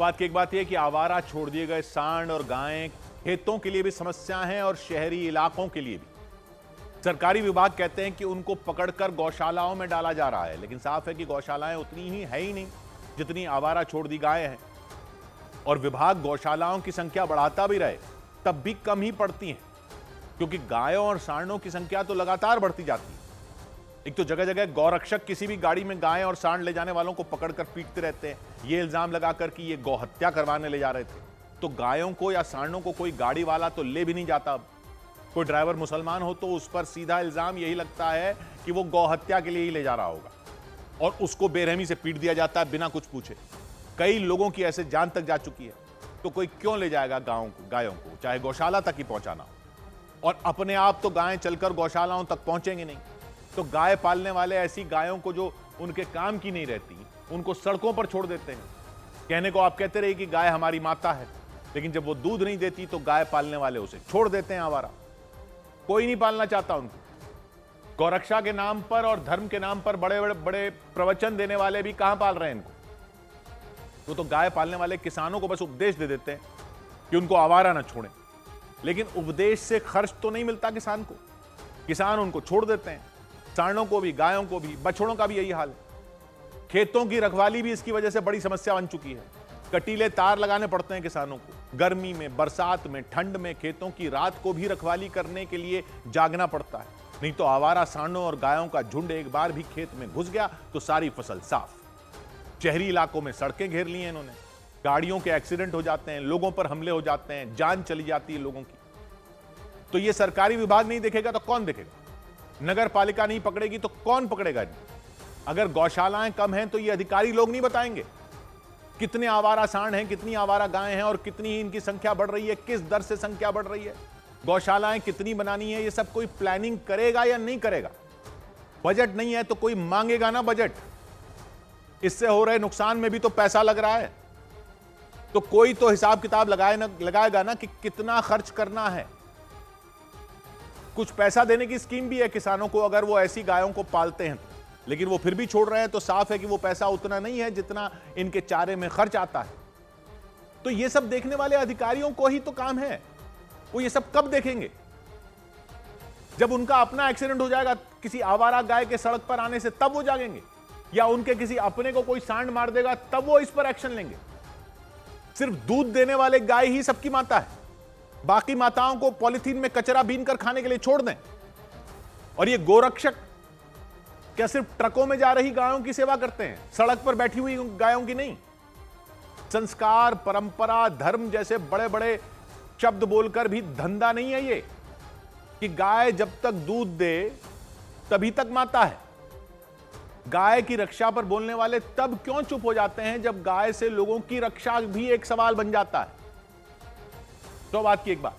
बात की एक बात यह कि आवारा छोड़ दिए गए सांड और गायें खेतों के लिए भी समस्या है और शहरी इलाकों के लिए भी। सरकारी विभाग कहते हैं कि उनको पकड़कर गौशालाओं में डाला जा रहा है, लेकिन साफ है कि गौशालाएं उतनी ही है ही नहीं जितनी आवारा छोड़ दी गायें हैं। और विभाग गौशालाओं की संख्या बढ़ाता भी रहे तब भी कम ही पड़ती हैं, क्योंकि गायों और सांडों की संख्या तो लगातार बढ़ती जाती है। एक तो जगह जगह गौरक्षक किसी भी गाड़ी में गायें और सांड ले जाने वालों को पकड़कर पीटते रहते हैं, ये इल्जाम लगाकर कि ये गौ हत्या करवाने ले जा रहे थे। तो गायों को या सांडों को कोई गाड़ी वाला तो ले भी नहीं जाता। अब कोई ड्राइवर मुसलमान हो तो उस पर सीधा इल्जाम यही लगता है कि वो गौ हत्या के लिए ही ले जा रहा होगा, और उसको बेरहमी से पीट दिया जाता है बिना कुछ पूछे। कई लोगों की ऐसे जान तक जा चुकी है, तो कोई क्यों ले जाएगा गायों को, चाहे गौशाला तक ही पहुंचाना हो। और अपने आप तो गायें चलकर गौशालाओं तक पहुंचेंगे नहीं, तो गाय पालने वाले ऐसी गायों को जो उनके काम की नहीं रहती, उनको सड़कों पर छोड़ देते हैं। कहने को आप कहते रहे कि गाय हमारी माता है, लेकिन जब वो दूध नहीं देती तो गाय पालने वाले उसे छोड़ देते हैं आवारा। कोई नहीं पालना चाहता उनको। गौरक्षा के नाम पर और धर्म के नाम पर बड़े बड़े बड़े प्रवचन देने वाले भी कहां पाल रहे हैं इनको। वो तो गाय पालने वाले किसानों को बस उपदेश दे देते हैं कि उनको आवारा ना छोड़ें, लेकिन उपदेश से खर्च तो नहीं मिलता किसान को। किसान उनको छोड़ देते हैं, सांडों को भी, गायों को भी, बछड़ों का भी यही हाल है। खेतों की रखवाली भी इसकी वजह से बड़ी समस्या बन चुकी है। कटीले तार लगाने पड़ते हैं किसानों को। गर्मी में, बरसात में, ठंड में खेतों की रात को भी रखवाली करने के लिए जागना पड़ता है, नहीं तो आवारा सांडों और गायों का झुंड एक बार भी खेत में घुस गया तो सारी फसल साफ। शहरी इलाकों में सड़कें घेर ली हैं इन्होंने, गाड़ियों के एक्सीडेंट हो जाते हैं, लोगों पर हमले हो जाते हैं, जान चली जाती है लोगों की। तो ये सरकारी विभाग नहीं देखेगा तो कौन देखेगा? नगर पालिका नहीं पकड़ेगी तो कौन पकड़ेगा? अगर गौशालाएं कम हैं तो ये अधिकारी लोग नहीं बताएंगे कितने आवारा सांड हैं, कितनी आवारा गायें हैं और कितनी इनकी संख्या बढ़ रही है, किस दर से संख्या बढ़ रही है, गौशालाएं कितनी बनानी है। ये सब कोई प्लानिंग करेगा या नहीं करेगा? बजट नहीं है तो कोई मांगेगा ना बजट। इससे हो रहे नुकसान में भी तो पैसा लग रहा है, तो कोई तो हिसाब किताब लगाएगा ना कि कितना खर्च करना है। कुछ पैसा देने की स्कीम भी है किसानों को अगर वो ऐसी गायों को पालते हैं, लेकिन वो फिर भी छोड़ रहे हैं, तो साफ है कि वो पैसा उतना नहीं है जितना इनके चारे में खर्च आता है। तो ये सब देखने वाले अधिकारियों को ही तो काम है। वो ये सब कब देखेंगे? जब उनका अपना एक्सीडेंट हो जाएगा किसी आवारा गाय के सड़क पर आने से, तब वो जागेंगे, या उनके किसी अपने को कोई सांड मार देगा तब वो इस पर एक्शन लेंगे। सिर्फ दूध देने वाले गाय ही सबकी माता है, बाकी माताओं को पॉलिथीन में कचरा बीन कर खाने के लिए छोड़ दें। और ये गोरक्षक क्या सिर्फ ट्रकों में जा रही गायों की सेवा करते हैं, सड़क पर बैठी हुई गायों की नहीं? संस्कार, परंपरा, धर्म जैसे बड़े बड़े शब्द बोलकर भी धंधा नहीं है ये कि गाय जब तक दूध दे तभी तक माता है। गाय की रक्षा पर बोलने वाले तब क्यों चुप हो जाते हैं जब गाय से लोगों की रक्षा भी एक सवाल बन जाता है? तो बात की एक बात,